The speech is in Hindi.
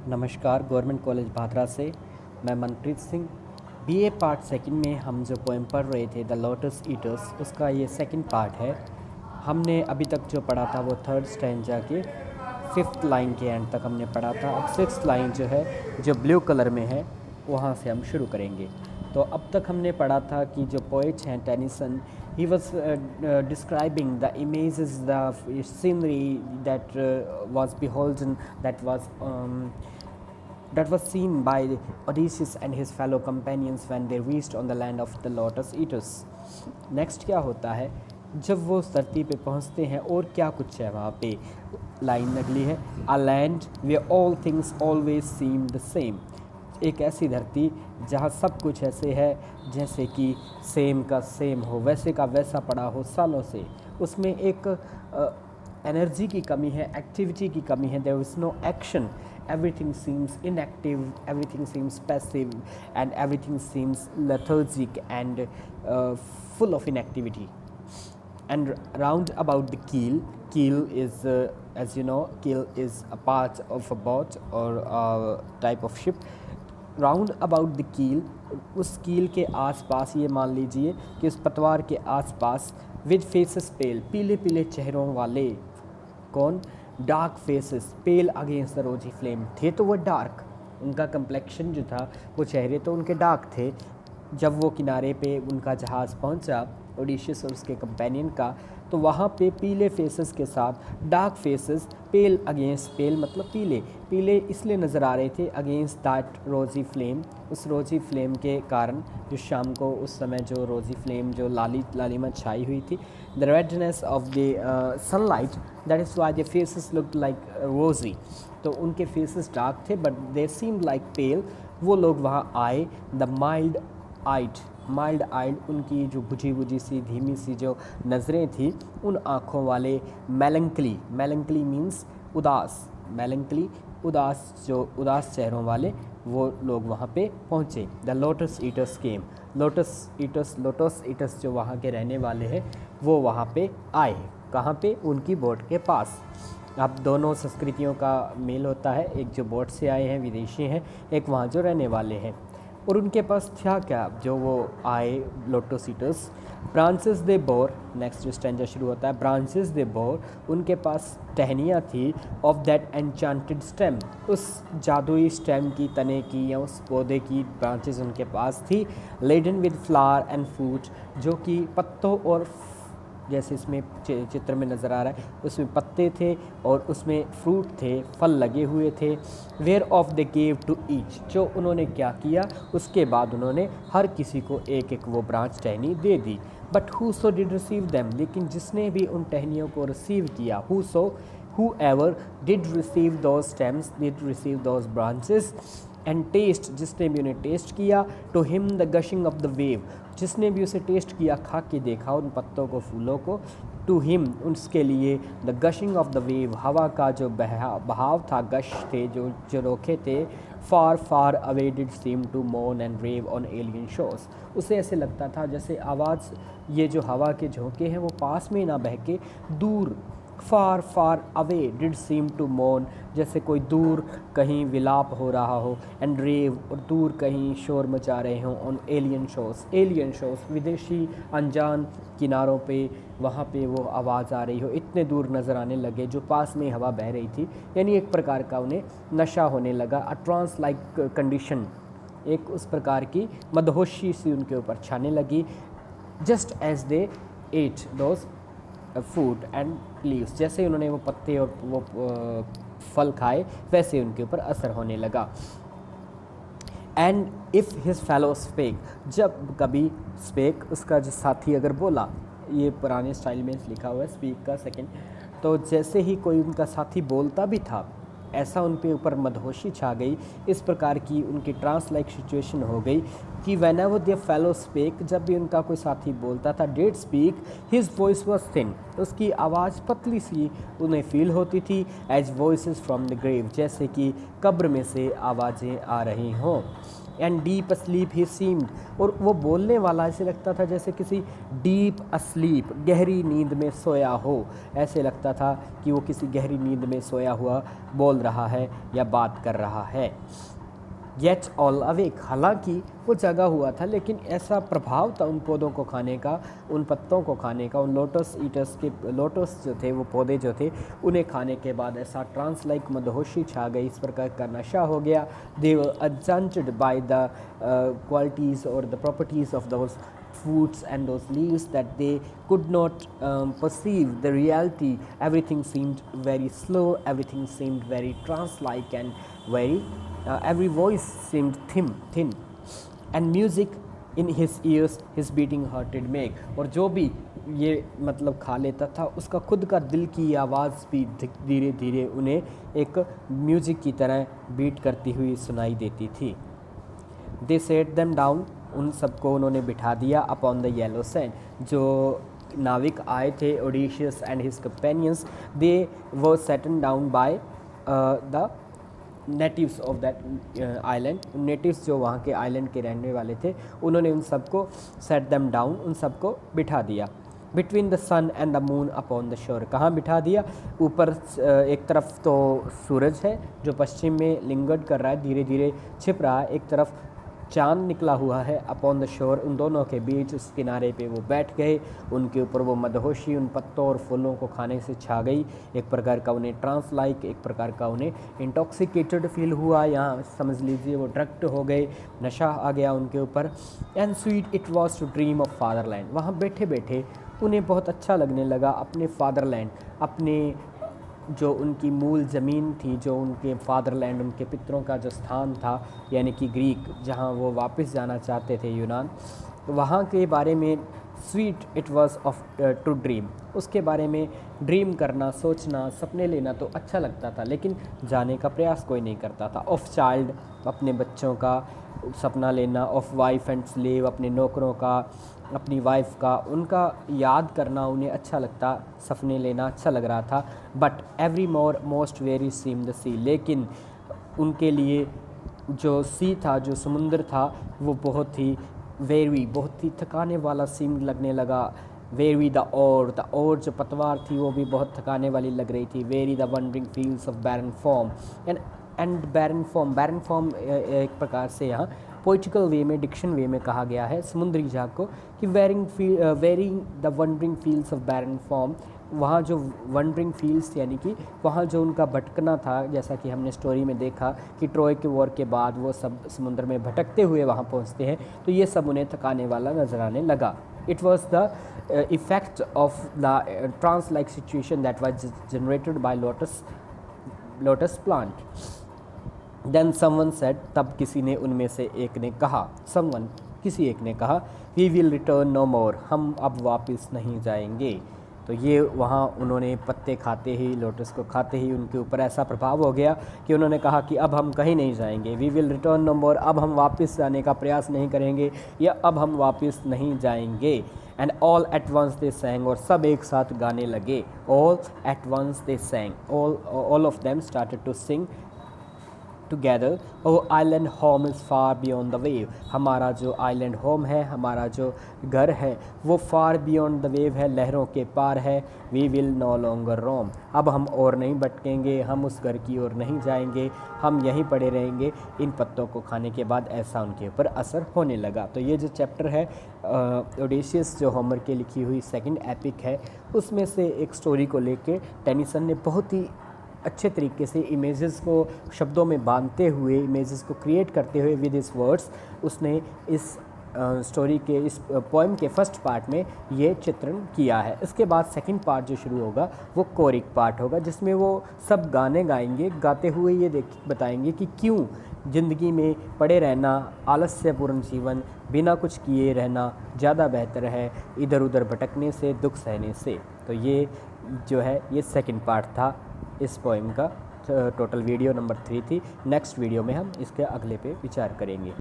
नमस्कार। गवर्नमेंट कॉलेज भादरा से मैं Manpreet Singh. BA part second में हम जो पोएम पढ़ रहे थे द लोटस ईटर्स, उसका ये सेकंड पार्ट है। हमने अभी तक जो पढ़ा था वो थर्ड स्टैंजा के फिफ्थ लाइन के एंड तक हमने पढ़ा था। अब सिक्स्थ लाइन जो है, जो ब्लू कलर में है, वहाँ से हम शुरू करेंगे। तो अब तक हमने पढ़ा था कि जो पोइट हैं Tennyson, he was describing the images, the scenery that was beholden, that was seen by Odysseus and his fellow companions when they reached on the land of the lotus eaters. Next क्या होता है जब वो उस धरती पे पहुंचते हैं और क्या कुछ है वहाँ पे। लाइन अगली है, a land where all things always seem the same. एक ऐसी धरती जहाँ सब कुछ ऐसे है जैसे कि सेम का सेम हो, वैसे का वैसा पड़ा हो सालों से। उसमें एक एनर्जी की कमी है, एक्टिविटी की कमी है। There is no action, everything seems inactive, everything seems passive, and everything seems lethargic and full of inactivity. And round about the keel is, as you know, keel is a part of a boat or a type of ship. Round about the कील, उस कील के आसपास, ये मान लीजिए कि उस पतवार के आसपास, विद फेसेस पेल, पीले पीले चेहरों वाले। कौन? Dark faces, pale against the rosy flame. थे तो वो डार्क, उनका कम्प्लेक्शन जो था वो चेहरे तो उनके डार्क थे। जब वो किनारे पे उनका जहाज़ पहुंचा, ओडिशियस और उसके कंपेनियन का, तो वहाँ पे पीले फेसेस के साथ डार्क फेसेस, पेल अगेंस्ट, पेल मतलब पीले, पीले इसलिए नज़र आ रहे थे अगेंस्ट दैट रोजी फ्लेम, उस रोजी फ्लेम के कारण, जो शाम को उस समय जो रोजी फ्लेम, जो लालिमा छाई हुई थी, the redness of the sunlight, that is why the faces looked like रोजी। तो उनके फेसेस डार्क थे but they seemed like pale. वो लोग वहाँ आए। द माइल्ड आइड, उनकी जो बुझी सी धीमी सी जो नज़रें थी, उन आँखों वाले, मेलंकली मीन्स उदास, जो उदास चेहरों वाले वो लोग वहाँ पे पहुँचे। The lotus eaters came, lotus eaters जो वहाँ के रहने वाले हैं वो वहाँ पे आए। कहाँ पे? उनकी बोट के पास। अब दोनों संस्कृतियों का मेल होता है, एक जो बोट से आए हैं विदेशी हैं, एक वहाँ जो रहने वाले हैं। और उनके पास था क्या जो वो आए लोटस ईटर्स? ब्रांचेस दे बोर, नेक्स्ट जो स्टैंजा शुरू होता है, ब्रांचेस दे बोर, उनके पास टहनियाँ थी, ऑफ दैट एन्चांटेड स्टेम, उस जादुई स्टेम की, तने की या उस पौधे की ब्रांचेस उनके पास थी। Laden with flower and fruit, जो कि पत्तों और, जैसे इसमें चित्र में नज़र आ रहा है, उसमें पत्ते थे और उसमें फ्रूट थे, फल लगे हुए थे। Whereof they gave to each, जो उन्होंने क्या किया, उसके बाद उन्होंने हर किसी को एक एक वो ब्रांच टहनी दे दी। But whoso did receive them, लेकिन जिसने भी उन टहनियों को रिसीव किया, whoever did receive those stems, did receive those branches and taste, जिसने भी उन्हें टेस्ट किया, to him the gushing of the wave, जिसने भी उसे टेस्ट किया, खा के देखा उन पत्तों को, फूलों को, to him, उसके लिए, the gushing of the wave, हवा का जो बहाव था, गश थे जो झरोखे थे, far away did seem to moan and rave on alien shores, उसे ऐसे लगता था जैसे आवाज़, ये जो हवा के झोंके हैं वो पास में ना बह के दूर, far away did seem to moan, जैसे कोई दूर कहीं विलाप हो रहा हो, एंड रेव, और दूर कहीं शोर मचा रहे हों, ऑन एलियन शोर्स, विदेशी अनजान किनारों पे, वहाँ पे वो आवाज़ आ रही हो, इतने दूर नज़र आने लगे जो पास में हवा बह रही थी। यानी एक प्रकार का उन्हें नशा होने लगा, अ ट्रांस लाइक कंडीशन, एक उस प्रकार की मदहोशी सी उनके ऊपर छाने लगी। Just as they ate those food and leaves, जैसे उन्होंने वो पत्ते और वो फल खाए, वैसे उनके ऊपर असर होने लगा। And if his fellow spake, जब कभी स्पेक, उसका जो साथी अगर बोला, ये पुराने स्टाइल में लिखा हुआ है स्पीक का सेकंड, तो जैसे ही कोई उनका साथी बोलता भी था, ऐसा उन पे ऊपर मदहोशी छा गई, इस प्रकार की उनकी ट्रांस लाइक सिचुएशन हो गई कि व्हेनेवर देयर फेलो स्पीक, जब भी उनका कोई साथी बोलता था, did speak, his voice was thin, उसकी आवाज़ पतली सी उन्हें फील होती थी, as voices from the grave, जैसे कि कब्र में से आवाज़ें आ रही हों। And deep asleep he seemed, और वो बोलने वाला ऐसे लगता था जैसे किसी डीप अस्लीप, गहरी नींद में सोया हो। ऐसे लगता था कि वो किसी गहरी नींद में सोया हुआ बोल रहा है या बात कर रहा है। येट ऑल अवेक, हालांकि वो जगा हुआ था, लेकिन ऐसा प्रभाव था उन पौधों को खाने का, उन पत्तों को खाने का, उन लोटस ईटर्स के, लोटस जो थे वो पौधे जो थे उन्हें खाने के बाद ऐसा ट्रांस लाइक मदहोशी छा गई, इस प्रकार का नशा हो गया। दे वर अजंटेड बाय द क्वालिटीज़ और the properties of those fruits and those leaves that they could not perceive the reality. Everything seemed very slow, everything seemed very trance-like and very every voice seemed thin and music in his ears his beating heart did make. और जो भी ये मतलब खा लेता था उसका खुद का दिल की आवाज़ भी धीरे धीरे उन्हें एक म्यूज़िक की तरह बीट करती हुई सुनाई देती थी। They set them down, उन सबको उन्होंने बिठा दिया अपॉन द येलो सैंड। जो नाविक आए थे Odysseus and his companions, they were seated down by the natives of that island. Natives जो वहाँ के आइलैंड के रहने वाले थे उन्होंने उन सबको सेट देम डाउन, उन सबको बिठा दिया। Between the sun and the moon upon the shore, कहाँ बिठा दिया? ऊपर एक तरफ तो सूरज है जो पश्चिम में लिंगर्ड कर रहा है, धीरे धीरे छिप रहा है, एक तरफ चांद निकला हुआ है अपॉन द शोर, उन दोनों के बीच उस किनारे पे वो बैठ गए। उनके ऊपर वो मदहोशी उन पत्तों और फूलों को खाने से छा गई। एक प्रकार का उन्हें ट्रांस लाइक, एक प्रकार का उन्हें इंटॉक्सिकेटेड फील हुआ, यहाँ समझ लीजिए वो ड्रग्ड हो गए, नशा आ गया उनके ऊपर। And sweet it was to dream of fatherland, वहाँ बैठे बैठे उन्हें बहुत अच्छा लगने लगा अपने फादरलैंड, अपने जो उनकी मूल ज़मीन थी, जो उनके फादरलैंड, उनके पितरों का जो स्थान था, यानी कि ग्रीक, जहाँ वो वापस जाना चाहते थे यूनान, वहाँ के बारे में sweet it was of to dream, उसके बारे में ड्रीम करना, सोचना, सपने लेना तो अच्छा लगता था, लेकिन जाने का प्रयास कोई नहीं करता था। ऑफ चाइल्ड, अपने बच्चों का सपना लेना, ऑफ वाइफ एंड स्लेव, अपने नौकरों का, अपनी वाइफ का, उनका याद करना उन्हें अच्छा लगता, सपने लेना अच्छा लग रहा था। But every most very seem the sea, लेकिन उनके लिए जो सी था, जो समुंदर था, वो बहुत ही वेरी, बहुत ही थकाने वाला सीम लगने लगा। वेरी द और जो पतवार थी वो भी बहुत थकाने वाली लग रही थी। Weary the wandering fields of barren foam and barren foam एक प्रकार से यहाँ पोइटिकल वे में, डिक्शन वे में कहा गया है समुद्री झाग को कि वेरिंग the wandering fields of barren foam, वहाँ जो वंडरिंग फील्ड्स यानी कि वहाँ जो उनका भटकना था, जैसा कि हमने स्टोरी में देखा कि ट्रॉय के वॉर के बाद वो सब समुद्र में भटकते हुए वहाँ पहुँचते हैं, तो ये सब उन्हें थकाने वाला नजर आने लगा। It was the effect of the trance like situation that was generated by lotus plant. Then someone said, तब किसी ने उनमें से एक ने कहा, किसी एक ने कहा, वी विल रिटर्न नो मोर, हम अब वापस नहीं जाएंगे। तो ये वहाँ उन्होंने पत्ते खाते ही, लोटस को खाते ही उनके ऊपर ऐसा प्रभाव हो गया कि उन्होंने कहा कि अब हम कहीं नहीं जाएंगे। वी विल रिटर्न नो मोर, अब हम वापस जाने का प्रयास नहीं करेंगे या अब हम वापस नहीं जाएंगे। And all at once they sang, और सब एक साथ गाने लगे। All at once they sang, all of them started to sing together, our island home is far beyond the wave, हमारा जो आइलैंड होम है, हमारा जो घर है वो far beyond the wave है, लहरों के पार है। we will no longer roam, अब हम और नहीं भटकेंगे, हम उस घर की ओर नहीं जाएंगे, हम यहीं पड़े रहेंगे। इन पत्तों को खाने के बाद ऐसा उनके ऊपर असर होने लगा। तो ये जो चैप्टर है ओडेशियस, जो होमर के लिखी हुई सेकंड एपिक है, उसमें से एक स्टोरी को लेके टेनिसन ने बहुत ही अच्छे तरीके से इमेजेस को शब्दों में बांधते हुए, इमेजेस को क्रिएट करते हुए विद हिज वर्ड्स, उसने इस स्टोरी के, इस पोएम के फर्स्ट पार्ट में ये चित्रण किया है। इसके बाद सेकंड पार्ट जो शुरू होगा वो कोरिक पार्ट होगा, जिसमें वो सब गाने गाएंगे, गाते हुए ये बताएंगे कि क्यों ज़िंदगी में पड़े रहना, आलस्यपूर्ण जीवन, बिना कुछ किए रहना ज़्यादा बेहतर है इधर उधर भटकने से, दुख सहने से। तो ये जो है ये सेकंड पार्ट था इस पोएम का। टोटल वीडियो नंबर 3 थी। नेक्स्ट वीडियो में हम इसके अगले पे विचार करेंगे।